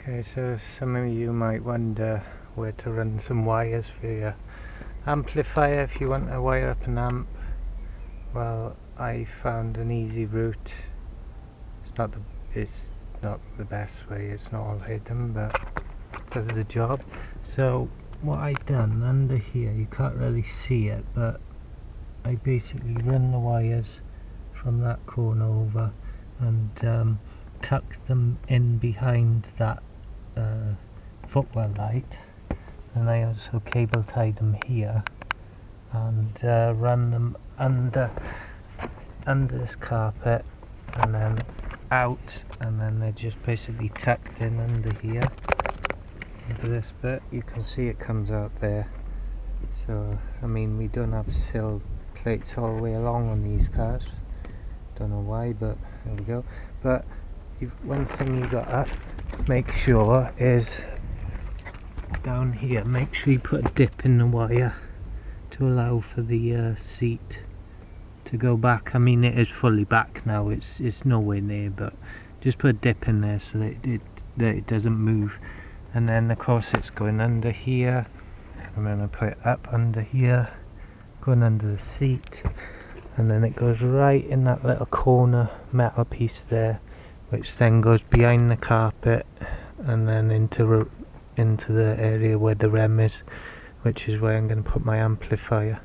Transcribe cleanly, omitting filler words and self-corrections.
Okay, so some of you might wonder where to run some wires for your amplifier if you want to wire up an amp. Well, I found an easy route. It's not the best way, it's not all hidden, but it does the job. So what I done under here, you can't really see it, but I basically run the wires from that corner over and tuck them in behind that footwell light, and I also cable tied them here and run them under this carpet and then out, and then they're just basically tucked in under here into this bit. You can see it comes out there. So I mean, we don't have sill plates all the way along on these cars, don't know why, but there we go. But one thing you gotta make sure is down here, make sure you put a dip in the wire to allow for the seat to go back. I mean, it is fully back now, it's nowhere near, but just put a dip in there so that it doesn't move. And then of course it's going under here. I'm going to put it up under here, going under the seat, and then it goes right in that little corner metal piece there, which then goes behind the carpet and then into the area where the rem is, which is where I'm going to put my amplifier.